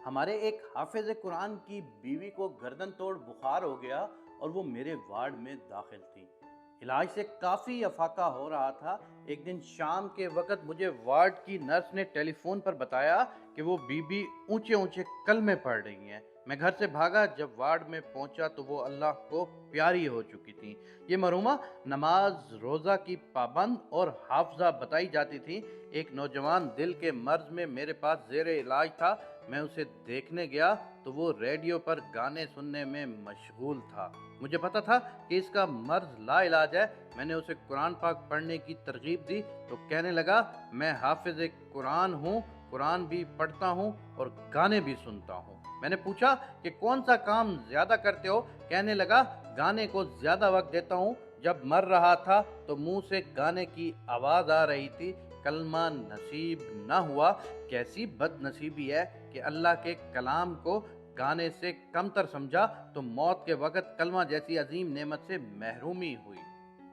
हमारे एक हाफिज कुरान की बीवी को गर्दन तोड़ बुखार हो गया और वो मेरे वार्ड में दाखिल थी। इलाज से काफ़ी अफाका हो रहा था। एक दिन शाम के वक़्त मुझे वार्ड की नर्स ने टेलीफोन पर बताया कि वो बीबी ऊंचे ऊंचे कलमे पढ़ रही हैं। मैं घर से भागा, जब वार्ड में पहुंचा तो वो अल्लाह को प्यारी हो चुकी थी। ये मरूमा नमाज रोज़ा की पाबंद और हाफजा बताई जाती थी। एक नौजवान दिल के मर्ज में मेरे पास ज़ेरे इलाज था। मैं उसे देखने गया तो वो रेडियो पर गाने सुनने में मशगूल था। मुझे पता था कि इसका मर्ज ला इलाज है। मैंने उसे कुरान पाक पढ़ने की तरगीब दी तो कहने लगा, मैं हाफिज कुरान हूँ, कुरान भी पढ़ता हूँ और गाने भी सुनता हूँ। मैंने पूछा कि कौन सा काम ज्यादा करते हो? कहने लगा, गाने को ज्यादा वक्त देता हूँ। जब मर रहा था तो मुंह से गाने की आवाज आ रही थी। कलमा नसीब न हुआ। कैसी बदनसीबी है कि अल्लाह के कलाम को गाने से कमतर समझा तो मौत के वक़्त कलमा जैसी अजीम नेमत से महरूमी हुई।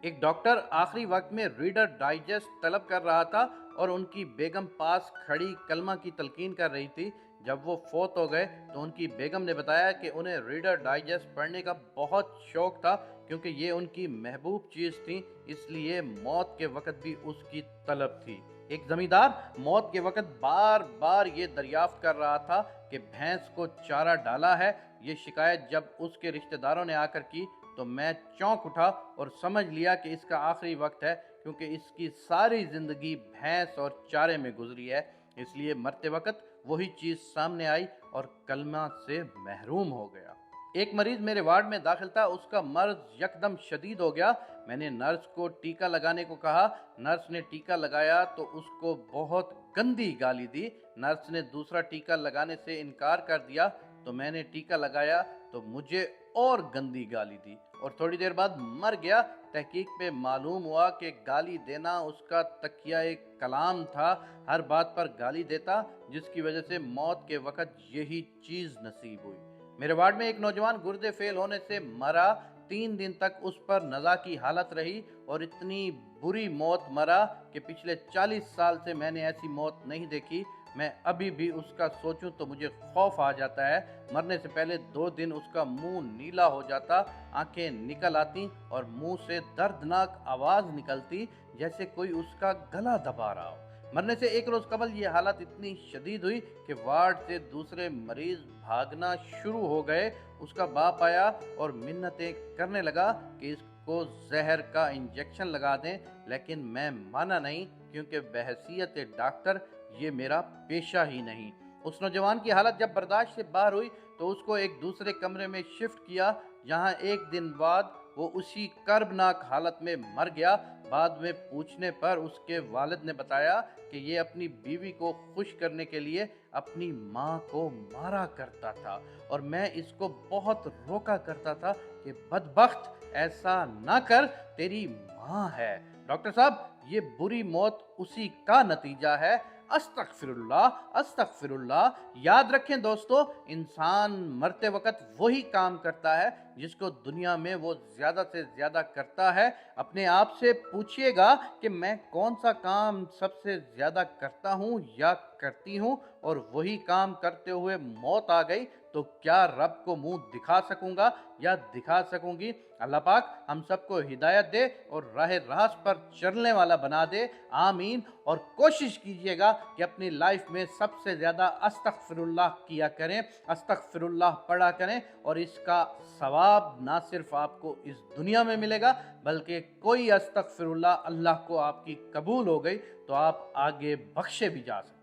एक डॉक्टर आखिरी वक्त में रीडर डाइजेस्ट तलब कर रहा था और उनकी बेगम पास खड़ी कलमा की तलकीन कर रही थी। जब वो फोत हो गए तो उनकी बेगम ने बताया कि उन्हें रीडर डाइजेस्ट पढ़ने का बहुत शौक था, क्योंकि ये उनकी महबूब चीज़ थी, इसलिए मौत के वक़्त भी उसकी तलब थी। एक जमींदार मौत के वक़्त बार बार ये दरियाफ्त कर रहा था कि भैंस को चारा डाला है। ये शिकायत जब उसके रिश्तेदारों ने आकर की तो मैं चौंक उठा और समझ लिया कि इसका आखिरी वक्त है, क्योंकि इसकी सारी जिंदगी भैंस और चारे में गुजरी है। इसलिए मरते वक्त वही चीज सामने आई और कलमा से महरूम हो गया। एक मरीज मेरे वार्ड में दाखिल था। उसका मर्ज यकदम शदीद हो गया। मैंने नर्स को टीका लगाने को कहा। नर्स ने टीका लगाया तो उसको बहुत गंदी गाली दी। नर्स ने दूसरा टीका लगाने से इनकार कर दिया तो मैंने टीका लगाया तो मुझे और गंदी गाली दी और थोड़ी देर बाद मर गया। तहकीक पे मालूम हुआ कि गाली देना उसका तकिया एक कलाम था। हर बात पर गाली देता, जिसकी वजह से मौत के वक़्त यही चीज़ नसीब हुई। मेरे वार्ड में एक नौजवान गुर्दे फेल होने से मरा। 3 दिन तक उस पर नज़ा की हालत रही और इतनी बुरी मौत मरा कि पिछले 40 साल से मैंने ऐसी मौत नहीं देखी। मैं अभी भी उसका सोचूं तो मुझे खौफ आ जाता है। मरने से पहले 2 दिन उसका मुंह नीला हो जाता, आंखें निकल आती और मुंह से दर्दनाक आवाज निकलती जैसे कोई उसका गला दबा रहा हो। मरने से एक रोज कबल ये हालत इतनी शदीद हुई कि वार्ड से दूसरे मरीज भागना शुरू हो गए। उसका बाप आया और मिन्नतें करने लगा कि इसको जहर का इंजेक्शन लगा दें, लेकिन मैं माना नहीं, क्योंकि बहैसियत डॉक्टर ये मेरा पेशा ही नहीं। उस नौजवान की हालत जब बर्दाश्त से बाहर हुई तो उसको एक दूसरे कमरे में शिफ्ट किया, जहां एक दिन बाद वो उसी कर्बनाक हालत में मर गया। बाद में पूछने पर उसके वालिद ने बताया कि ये अपनी बीवी को खुश करने के लिए अपनी माँ को मारा करता था और मैं इसको बहुत रोका करता था कि बदबख्त ऐसा ना कर, तेरी माँ है। डॉक्टर साहब, ये बुरी मौत उसी का नतीजा है। अस्तगफिरुल्लाह, अस्तगफिरुल्लाह। याद रखें दोस्तों, इंसान मरते वक्त वही काम करता है जिसको दुनिया में वो ज्यादा से ज्यादा करता है। अपने आप से पूछिएगा कि मैं कौन सा काम सबसे ज्यादा करता हूँ या करती हूँ, और वही काम करते हुए मौत आ गई तो क्या रब को मुंह दिखा सकूंगा या दिखा सकूंगी? अल्लाह पाक हम सबको हिदायत दे और राह रास्त पर चलने वाला बना दे। आमीन। और कोशिश कीजिएगा कि अपनी लाइफ में सबसे ज़्यादा अस्तगफिरुल्लाह किया करें, अस्तगफिरुल्लाह पढ़ा करें, और इसका सवाब ना सिर्फ आपको इस दुनिया में मिलेगा, बल्कि कोई अस्तगफिरुल्लाह अल्लाह को आपकी कबूल हो गई तो आप आगे बख्शे भी जा सकते हैं।